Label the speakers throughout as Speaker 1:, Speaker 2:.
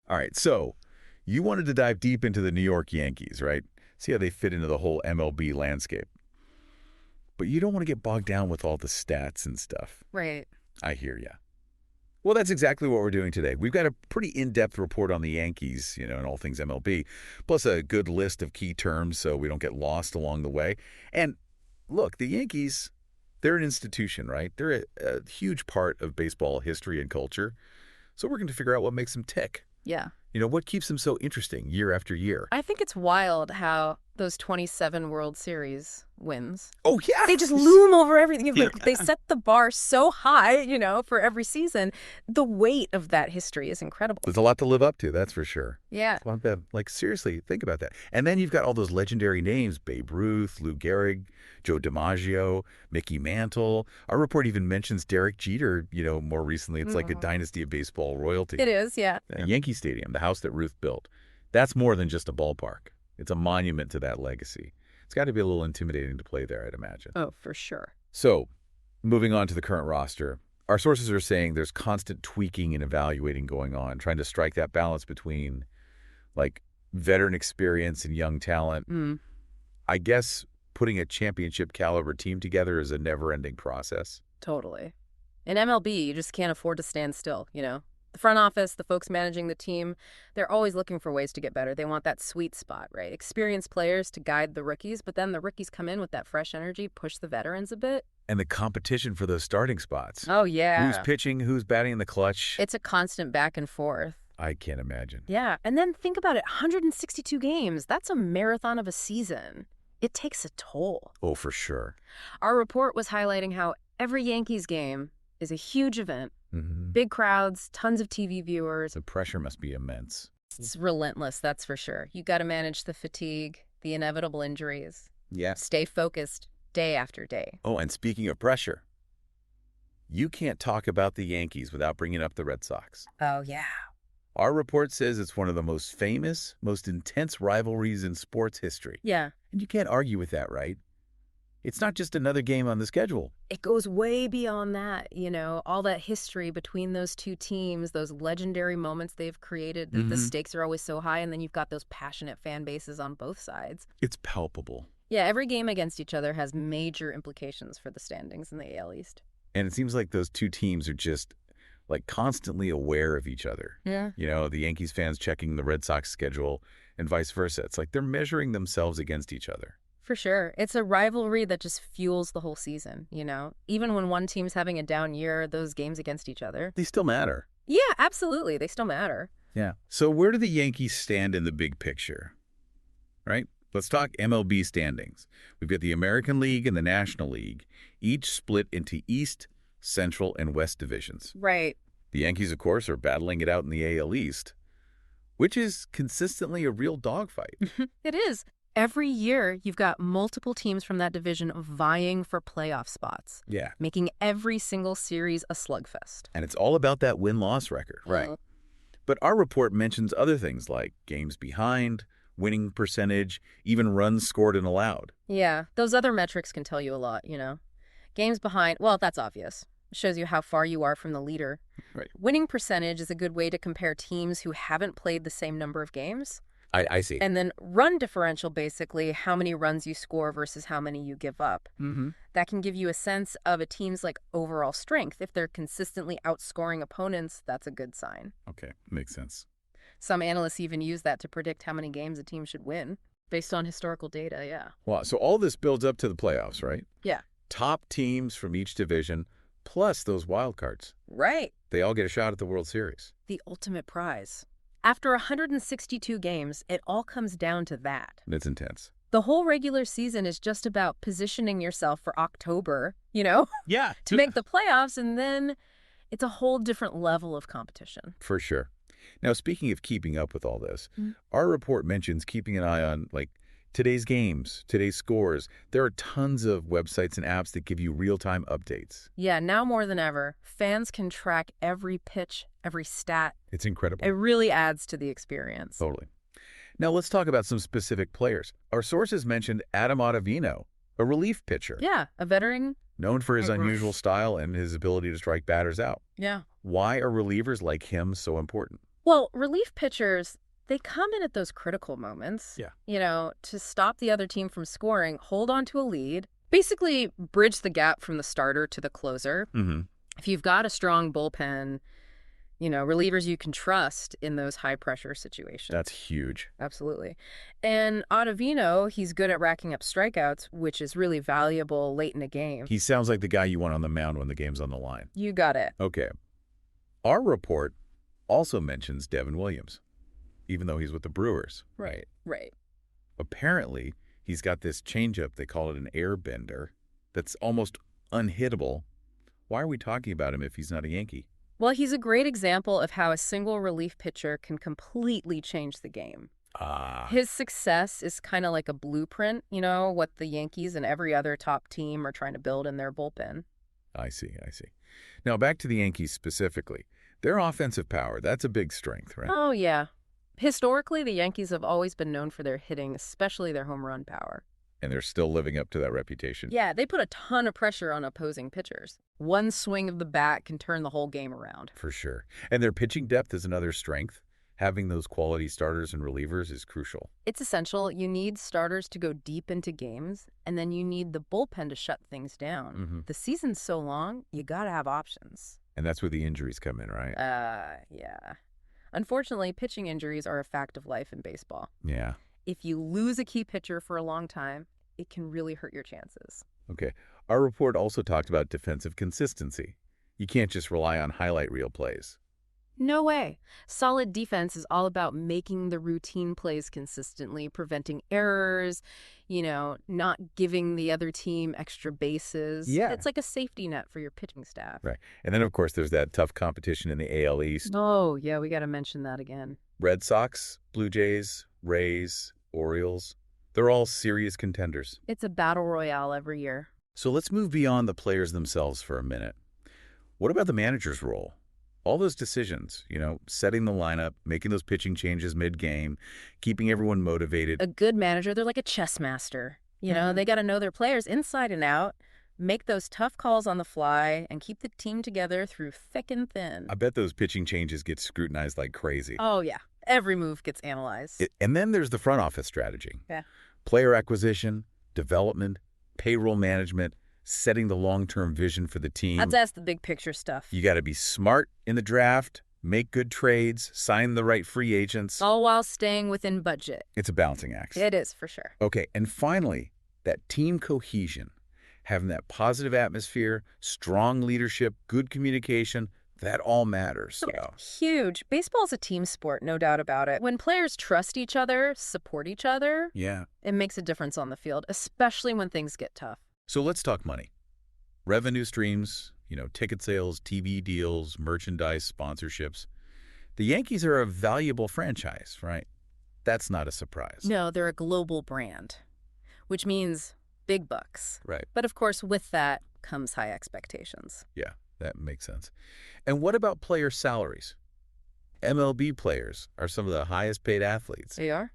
Speaker 1: All right, so you wanted to dive deep into the New York Yankees, right? See how they fit into the whole MLB landscape. But you don't want to get bogged down with all the stats and stuff.
Speaker 2: Right.
Speaker 1: I hear ya. Well, that's exactly what we're doing today. We've got a pretty in-depth report on the Yankees, and all things MLB, plus a good list of key terms so we don't get lost along the way. And look, the Yankees, they're an institution, right? They're a huge part of baseball history and culture. So we're going to figure out what makes them tick.
Speaker 2: Yeah.
Speaker 1: What keeps them so interesting year after year?
Speaker 2: I think it's wild how those 27 World Series wins.
Speaker 1: Oh, yeah.
Speaker 2: They just loom over everything. They set the bar so high, for every season. The weight of that history is incredible.
Speaker 1: There's a lot to live up to, that's for sure.
Speaker 2: Yeah.
Speaker 1: Seriously, think about that. And then you've got all those legendary names, Babe Ruth, Lou Gehrig, Joe DiMaggio, Mickey Mantle. Our report even mentions Derek Jeter, more recently. It's like a dynasty of baseball royalty.
Speaker 2: It is, yeah.
Speaker 1: Yankee Stadium, the house that Ruth built. That's more than just a ballpark. It's a monument to that legacy. It's got to be a little intimidating to play there, I'd imagine.
Speaker 2: Oh, for sure.
Speaker 1: So, moving on to the current roster, our sources are saying there's constant tweaking and evaluating going on, trying to strike that balance between, veteran experience and young talent. I guess putting a championship-caliber team together is a never-ending process.
Speaker 2: Totally. In MLB, you just can't afford to stand still, The front office, the folks managing the team, they're always looking for ways to get better. They want that sweet spot, right? Experienced players to guide the rookies, but then the rookies come in with that fresh energy, push the veterans a bit.
Speaker 1: And the competition for those starting spots.
Speaker 2: Oh, yeah.
Speaker 1: Who's pitching, who's batting in the clutch.
Speaker 2: It's a constant back and forth.
Speaker 1: I can't imagine.
Speaker 2: Yeah, and then think about it, 162 games. That's a marathon of a season. It takes a toll.
Speaker 1: Oh, for sure.
Speaker 2: Our report was highlighting how every Yankees game is a huge event. Big crowds, tons of TV viewers.
Speaker 1: The pressure must be immense.
Speaker 2: It's relentless, that's for sure. You got to manage the fatigue, the inevitable injuries.
Speaker 1: Yeah.
Speaker 2: Stay focused day after day.
Speaker 1: Oh, and speaking of pressure, you can't talk about the Yankees without bringing up the Red Sox.
Speaker 2: Oh, yeah.
Speaker 1: Our report says it's one of the most famous, most intense rivalries in sports history.
Speaker 2: Yeah.
Speaker 1: And you can't argue with that, right? It's not just another game on the schedule.
Speaker 2: It goes way beyond that, all that history between those two teams, those legendary moments they've created, the stakes are always so high, and then you've got those passionate fan bases on both sides.
Speaker 1: It's palpable.
Speaker 2: Yeah, every game against each other has major implications for the standings in the AL East.
Speaker 1: And it seems like those two teams are just, constantly aware of each other.
Speaker 2: Yeah.
Speaker 1: The Yankees fans checking the Red Sox schedule and vice versa. It's like they're measuring themselves against each other.
Speaker 2: For sure. It's a rivalry that just fuels the whole season, Even when one team's having a down year, those games against each other.
Speaker 1: They still matter.
Speaker 2: Yeah, absolutely. They still matter.
Speaker 1: Yeah. So where do the Yankees stand in the big picture? Right? Let's talk MLB standings. We've got the American League and the National League, each split into East, Central, and West divisions.
Speaker 2: Right.
Speaker 1: The Yankees, of course, are battling it out in the AL East, which is consistently a real dogfight.
Speaker 2: It is. Every year, you've got multiple teams from that division vying for playoff spots.
Speaker 1: Yeah.
Speaker 2: Making every single series a slugfest.
Speaker 1: And it's all about that win-loss record. Right. But our report mentions other things like games behind, winning percentage, even runs scored and allowed.
Speaker 2: Yeah, those other metrics can tell you a lot, Games behind, well, that's obvious. It shows you how far you are from the leader.
Speaker 1: Right.
Speaker 2: Winning percentage is a good way to compare teams who haven't played the same number of games.
Speaker 1: I see.
Speaker 2: And then run differential, basically, how many runs you score versus how many you give up. That can give you a sense of a team's overall strength. If they're consistently outscoring opponents, that's a good sign.
Speaker 1: Okay, makes sense.
Speaker 2: Some analysts even use that to predict how many games a team should win based on historical data, yeah.
Speaker 1: Wow, so all this builds up to the playoffs, right?
Speaker 2: Yeah.
Speaker 1: Top teams from each division, plus those wild cards.
Speaker 2: Right.
Speaker 1: They all get a shot at the World Series.
Speaker 2: The ultimate prize. After 162 games, it all comes down to that.
Speaker 1: It's intense.
Speaker 2: The whole regular season is just about positioning yourself for October,
Speaker 1: Yeah.
Speaker 2: to make the playoffs, and then it's a whole different level of competition.
Speaker 1: For sure. Now, speaking of keeping up with all this, our report mentions keeping an eye on, today's games, today's scores. There are tons of websites and apps that give you real-time updates.
Speaker 2: Yeah, now more than ever, fans can track every pitch, every stat.
Speaker 1: It's incredible.
Speaker 2: It really adds to the experience.
Speaker 1: Totally. Now, let's talk about some specific players. Our sources mentioned Adam Ottavino, a relief pitcher.
Speaker 2: Yeah, a veteran.
Speaker 1: Known for his unusual style and his ability to strike batters out.
Speaker 2: Yeah.
Speaker 1: Why are relievers like him so important?
Speaker 2: Well, relief pitchers, they come in at those critical moments, to stop the other team from scoring, hold on to a lead, basically bridge the gap from the starter to the closer.
Speaker 1: Mm-hmm.
Speaker 2: If you've got a strong bullpen, relievers you can trust in those high-pressure situations.
Speaker 1: That's huge.
Speaker 2: Absolutely. And Ottavino, he's good at racking up strikeouts, which is really valuable late in a game.
Speaker 1: He sounds like the guy you want on the mound when the game's on the line.
Speaker 2: You got it.
Speaker 1: Okay. Our report also mentions Devin Williams, even though he's with the Brewers.
Speaker 2: Right.
Speaker 1: Apparently, he's got this changeup, they call it an airbender, that's almost unhittable. Why are we talking about him if he's not a Yankee?
Speaker 2: Well, he's a great example of how a single relief pitcher can completely change the game. His success is kind of like a blueprint, what the Yankees and every other top team are trying to build in their bullpen.
Speaker 1: I see. Now, back to the Yankees specifically. Their offensive power, that's a big strength, right?
Speaker 2: Oh, yeah. Historically, the Yankees have always been known for their hitting, especially their home run power.
Speaker 1: And they're still living up to that reputation.
Speaker 2: Yeah, they put a ton of pressure on opposing pitchers. One swing of the bat can turn the whole game around.
Speaker 1: For sure. And their pitching depth is another strength. Having those quality starters and relievers is crucial.
Speaker 2: It's essential. You need starters to go deep into games, and then you need the bullpen to shut things down.
Speaker 1: Mm-hmm.
Speaker 2: The season's so long, you gotta have options.
Speaker 1: And that's where the injuries come in, right?
Speaker 2: Yeah. Unfortunately, pitching injuries are a fact of life in baseball.
Speaker 1: Yeah.
Speaker 2: If you lose a key pitcher for a long time, it can really hurt your chances.
Speaker 1: Okay. Our report also talked about defensive consistency. You can't just rely on highlight reel plays.
Speaker 2: No way. Solid defense is all about making the routine plays consistently, preventing errors, not giving the other team extra bases.
Speaker 1: Yeah.
Speaker 2: It's like a safety net for your pitching staff.
Speaker 1: Right. And then, of course, there's that tough competition in the AL East.
Speaker 2: Oh, yeah, we got to mention that again.
Speaker 1: Red Sox, Blue Jays, Rays, Orioles, they're all serious contenders.
Speaker 2: It's a battle royale every year.
Speaker 1: So let's move beyond the players themselves for a minute. What about the manager's role? All those decisions, setting the lineup, making those pitching changes mid-game, keeping everyone motivated.
Speaker 2: A good manager, they're like a chess master. They got to know their players inside and out, make those tough calls on the fly, and keep the team together through thick and thin.
Speaker 1: I bet those pitching changes get scrutinized like crazy.
Speaker 2: Oh, yeah. Every move gets analyzed.
Speaker 1: And then there's the front office strategy.
Speaker 2: Yeah.
Speaker 1: Player acquisition, development, payroll management, setting the long-term vision for the team.
Speaker 2: That's the big picture stuff.
Speaker 1: You got to be smart in the draft, make good trades, sign the right free agents.
Speaker 2: All while staying within budget.
Speaker 1: It's a balancing act.
Speaker 2: It is, for sure.
Speaker 1: Okay, and finally, that team cohesion, having that positive atmosphere, strong leadership, good communication, that all matters. So.
Speaker 2: Huge. Baseball's a team sport, no doubt about it. When players trust each other, support each other, it makes a difference on the field, especially when things get tough.
Speaker 1: So let's talk money. Revenue streams, ticket sales, TV deals, merchandise, sponsorships. The Yankees are a valuable franchise, right? That's not a surprise.
Speaker 2: No, they're a global brand, which means big bucks.
Speaker 1: Right.
Speaker 2: But of course, with that comes high expectations.
Speaker 1: Yeah, that makes sense. And what about player salaries? MLB players are some of the highest paid athletes.
Speaker 2: They are?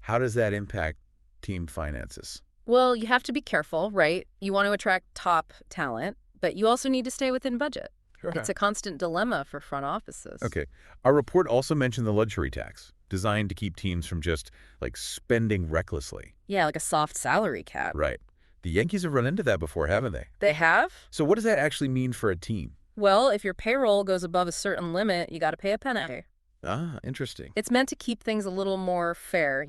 Speaker 1: How does that impact team finances?
Speaker 2: Well, you have to be careful, right? You want to attract top talent, but you also need to stay within budget.
Speaker 1: Sure.
Speaker 2: It's a constant dilemma for front offices.
Speaker 1: Okay. Our report also mentioned the luxury tax, designed to keep teams from just, spending recklessly.
Speaker 2: Yeah, like a soft salary cap.
Speaker 1: Right. The Yankees have run into that before, haven't they?
Speaker 2: They have?
Speaker 1: So what does that actually mean for a team?
Speaker 2: Well, if your payroll goes above a certain limit, you got to pay a penalty.
Speaker 1: Ah, interesting.
Speaker 2: It's meant to keep things a little more fair,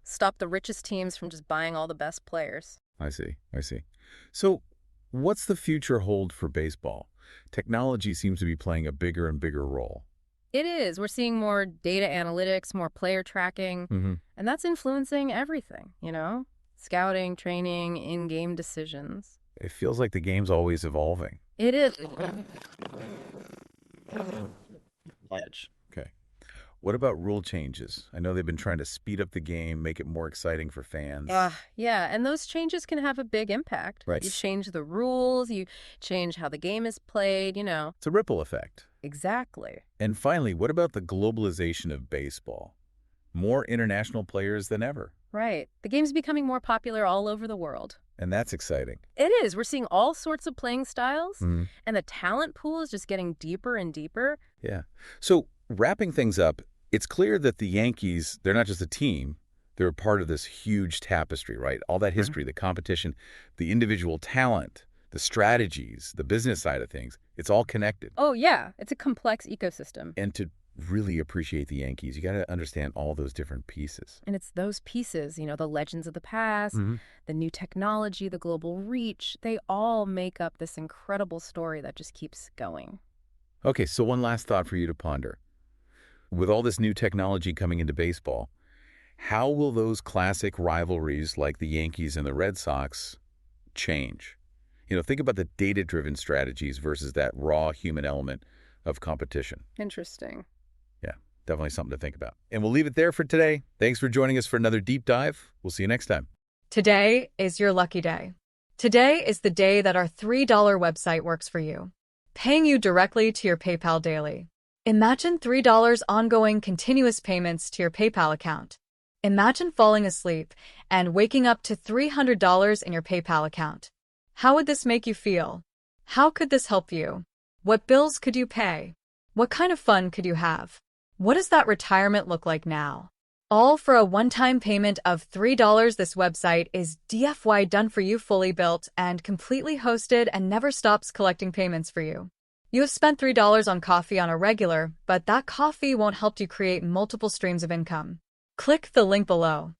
Speaker 2: Stop the richest teams from just buying all the best players.
Speaker 1: I see. So what's the future hold for baseball? Technology seems to be playing a bigger and bigger role.
Speaker 2: It is. We're seeing more data analytics, more player tracking, and that's influencing everything, Scouting, training, in-game decisions.
Speaker 1: It feels like the game's always evolving.
Speaker 2: It is.
Speaker 1: Okay. What about rule changes? I know they've been trying to speed up the game, make it more exciting for fans.
Speaker 2: Yeah, and those changes can have a big impact.
Speaker 1: Right.
Speaker 2: You change the rules, you change how the game is played,
Speaker 1: It's a ripple effect.
Speaker 2: Exactly.
Speaker 1: And finally, what about the globalization of baseball? More international players than ever.
Speaker 2: Right. The game's becoming more popular all over the world.
Speaker 1: And that's exciting.
Speaker 2: It is. We're seeing all sorts of playing styles, and the talent pool is just getting deeper and deeper.
Speaker 1: Yeah. So wrapping things up, it's clear that the Yankees, they're not just a team, they're a part of this huge tapestry, right? All that history, the competition, the individual talent, the strategies, the business side of things, it's all connected.
Speaker 2: Oh, yeah. It's a complex ecosystem.
Speaker 1: And to really appreciate the Yankees, you got to understand all those different pieces.
Speaker 2: And it's those pieces, the legends of the past, the new technology, the global reach, they all make up this incredible story that just keeps going.
Speaker 1: Okay, so one last thought for you to ponder. With all this new technology coming into baseball, how will those classic rivalries like the Yankees and the Red Sox change? Think about the data-driven strategies versus that raw human element of competition.
Speaker 2: Interesting.
Speaker 1: Yeah, definitely something to think about. And we'll leave it there for today. Thanks for joining us for another deep dive. We'll see you next time.
Speaker 3: Today is your lucky day. Today is the day that our $3 website works for you, paying you directly to your PayPal daily. Imagine $3 ongoing continuous payments to your PayPal account. Imagine falling asleep and waking up to $300 in your PayPal account. How would this make you feel? How could this help you? What bills could you pay? What kind of fun could you have? What does that retirement look like now? All for a one-time payment of $3. This website is DFY done for you, fully built and completely hosted, and never stops collecting payments for you. You have spent $3 on coffee on a regular, but that coffee won't help you create multiple streams of income. Click the link below.